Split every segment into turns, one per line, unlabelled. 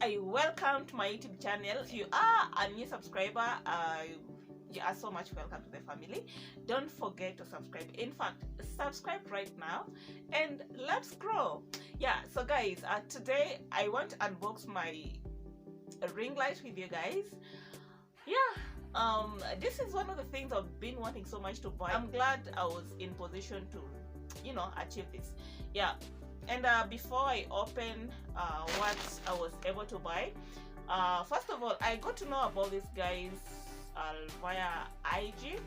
I welcome to my YouTube channel. If you are a new subscriber, you are so much welcome to the family. Don't forget to subscribe. In fact, subscribe right now and let's grow. Yeah, so guys, today I want to unbox my ring light with you guys. Yeah, this is one of the things I've been wanting so much to buy. I'm glad I was in position to, you know, achieve this. Yeah. And before I open what I was able to buy, first of all, I got to know about these guys via IG.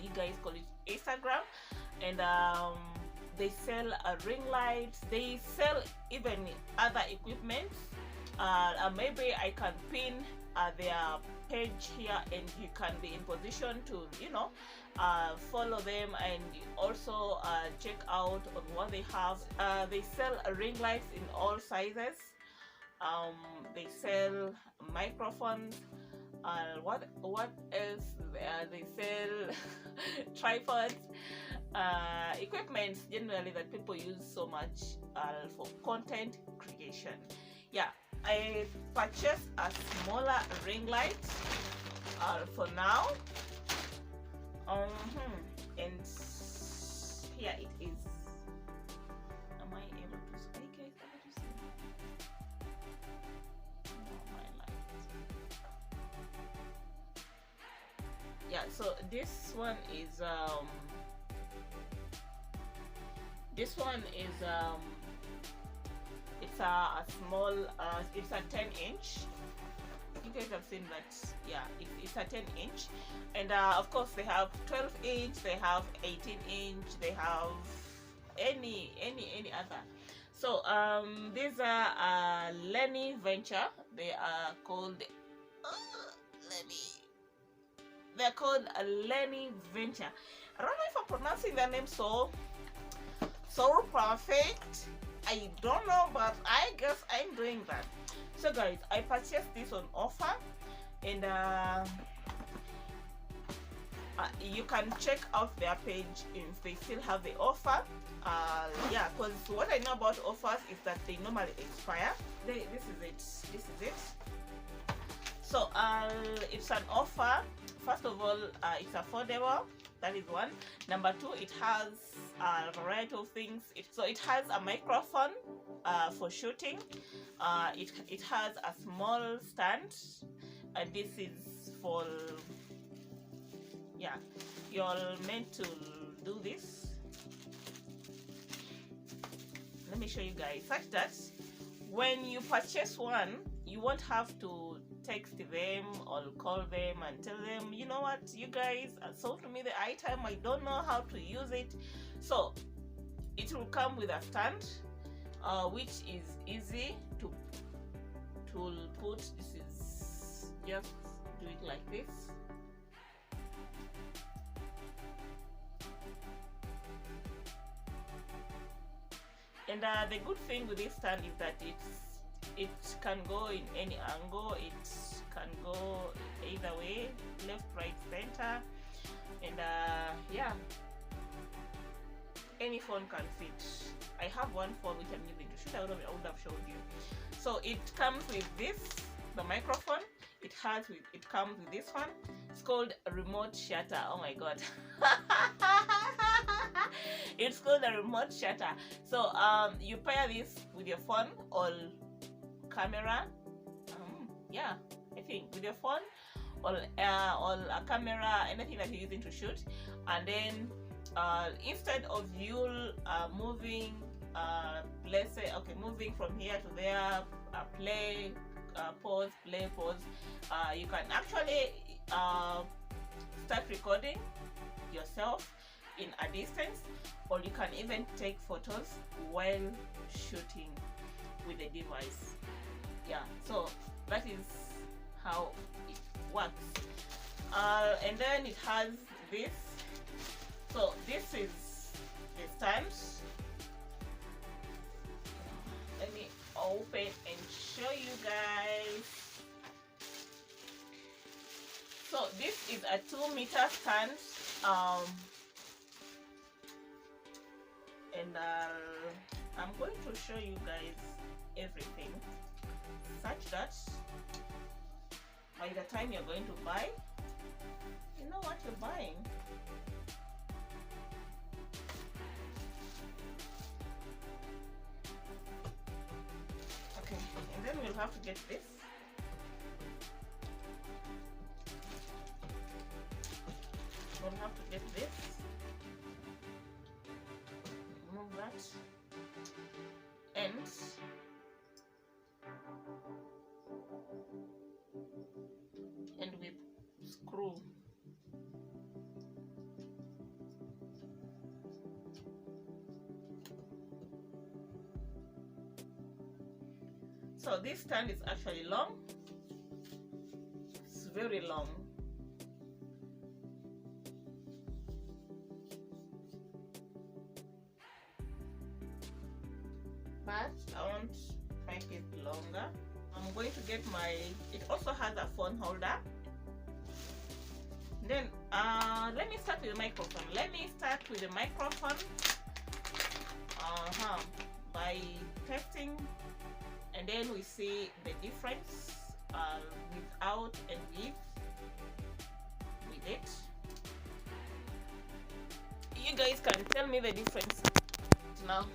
You guys call it Instagram, and they sell ring lights. They sell even other equipment. Maybe I can pin their page here, and you can be in position to, you know, follow them and also check out on what they have. They sell ring lights in all sizes. They sell microphones. What else? They sell tripods, equipment generally that people use so much for content creation. Yeah, I purchased a smaller ring light for now. And here it is. Am I able to see? Are you guys able to see? Oh, my light. Yeah, so this one is it's a small it's a 10-inch. You guys have seen that. Yeah, it's a 10-inch, and of course they have 12-inch, they have 18-inch, they have any other. So these are Lenny Venture. They are called they're called Lenny Venture. I don't know if I'm pronouncing their name so perfect. I don't know, but I guess I'm doing that. So guys, I purchased this on offer, and you can check out their page if they still have the offer. Yeah, because what I know about offers is that they normally expire. This is it. So it's an offer. First of all, it's affordable. That is one. Number two, it has a variety of things. So it has a microphone for shooting. It has a small stand, and this is for, yeah, you're meant to do this. Let me show you guys, such that when you purchase one, you won't have to text them or call them and tell them, you know what, you guys sold me the item, I don't know how to use it. So it will come with a stand, which is easy to put. This is just do it like this. And the good thing with this stand is that it can go in any angle. It can go either way, left, right, center, and yeah, any phone can fit. I have one phone which I'm using to shoot. I would have showed you. So it comes with this, the microphone. It comes with this one. It's called a remote shutter. Oh my god. It's called a remote shutter. So you pair this with your phone or camera. Yeah, I think with your phone or a camera, anything that you're using to shoot, and then instead of you moving, let's say, okay, moving from here to there, play, pause, play, pause, you can actually start recording yourself in a distance, or you can even take photos while shooting with the device. Yeah, so that is how it works. And then it has this. So this is the stand. Let me open and show you guys. So this is a 2-meter stand, and I'm going to show you guys everything. such that by the time you're going to buy, you know what you're buying. Okay, and then we'll have to get this. We'll have to get this. Remove that. And with screw. So this stand is actually long. It's very long. But I won't make it longer. I'm going to get my, it also has a phone holder. Then let me start with the microphone. By testing, and then we see the difference without and with it. You guys can tell me the difference now.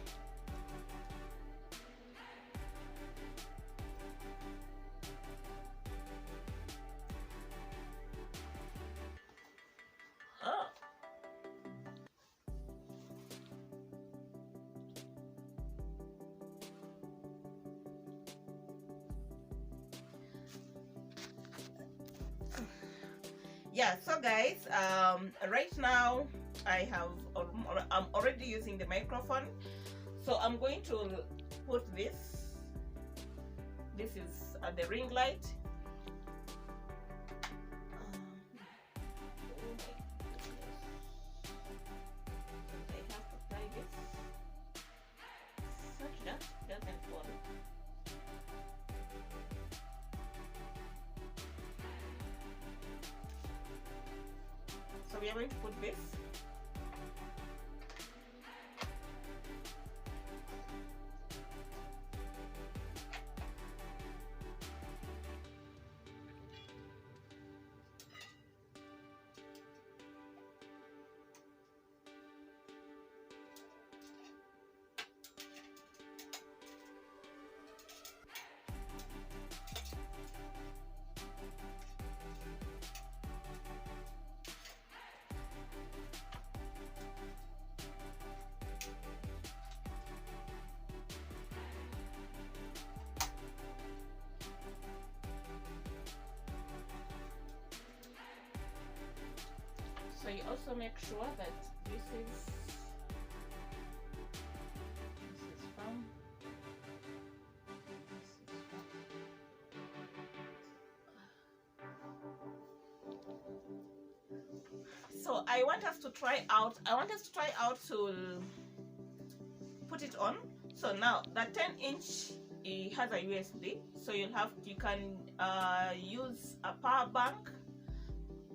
Yeah, so guys, right now I'm already using the microphone, so I'm going to put this is the ring light. I have to tie this such that it doesn't fall. So we are going to put this. So you also make sure that this is firm. So I want us to try out to put it on. So now that 10-inch, it has a USB, so you can use a power bank,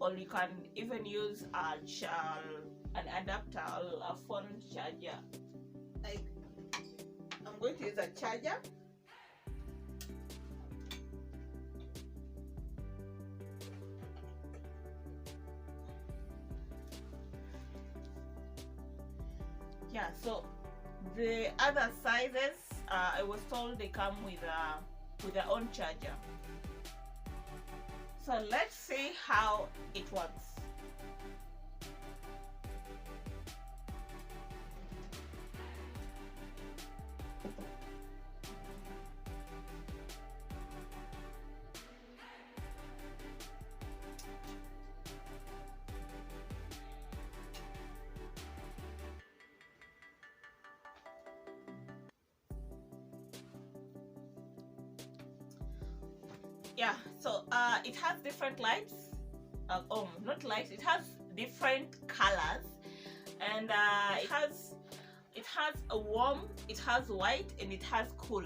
or you can even use an adapter, a phone charger. I'm going to use a charger. Yeah, so the other sizes, I was told they come with their own charger. So let's see how it works. Yeah, so it has different lights. Not lights, it has different colors, and it has a warm, it has white, and it has cool.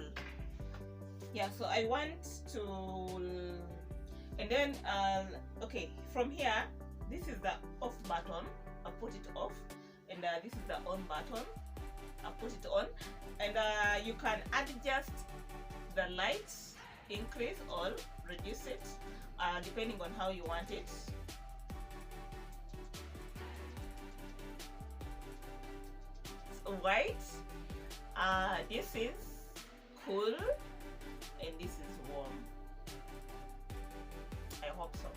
Yeah, so I want to, and then okay, from here, this is the off button. I put it off, and this is the on button. I put it on, and you can adjust the lights increase or reduce it depending on how you want it. White, this is cool, and this is warm. I hope so,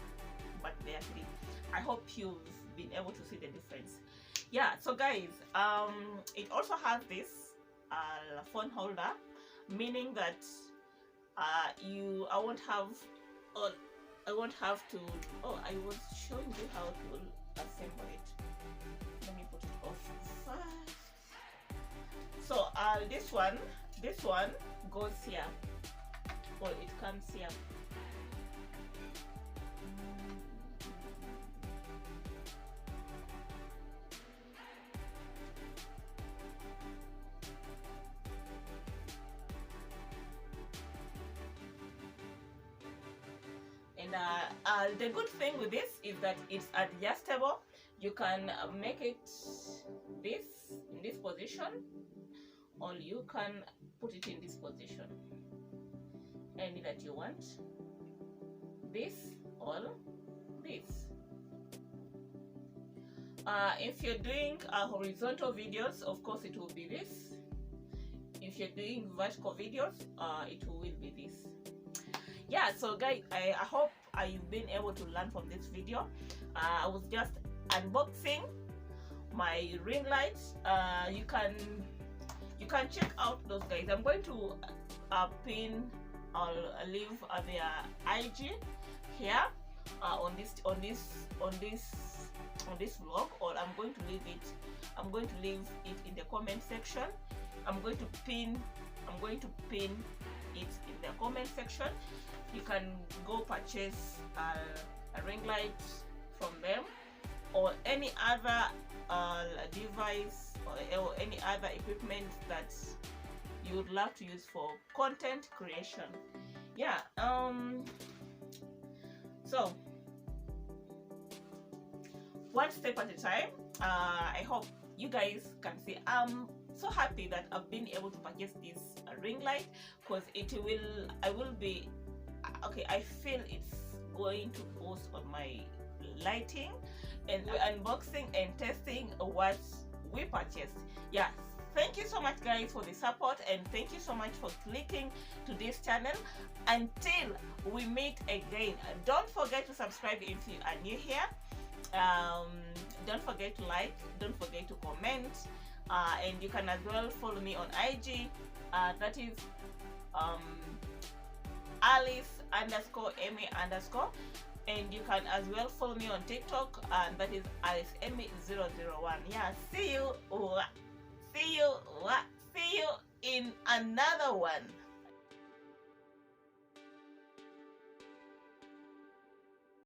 but they are three. I hope you've been able to see the difference. Yeah, so guys, it also has this phone holder, meaning that I won't have to. Oh, I was showing you how to assemble it. Let me put it off first. So this one goes here, or it comes here. And the good thing with this is that it's adjustable. You can make it in this position, or you can put it in this position, any that you want, this or this. If you're doing horizontal videos, of course it will be this. If you're doing vertical videos, it will be this. Yeah, so guys, I hope you've been able to learn from this video. I was just unboxing my ring lights. You can check out those guys. I'm going to pin, I'll leave their IG here on this vlog, or I'm going to leave it in the comment section. I'm going to pin it in the comment section. You can go purchase a ring light from them, or any other device or any other equipment that you would love to use for content creation. Yeah, so one step at a time. I hope you guys can see I'm so happy that I've been able to purchase this ring light, because I feel it's going to boost on my lighting, and unboxing and testing what we purchased. Yeah, thank you so much guys for the support, and thank you so much for clicking to this channel. Until we meet again, don't forget to subscribe if you are new here. Don't forget to like, don't forget to comment, and you can as well follow me on IG, that is Alice_Emmy_, and you can as well follow me on TikTok, and that is AliceEmmy001. Yeah, see you in another one.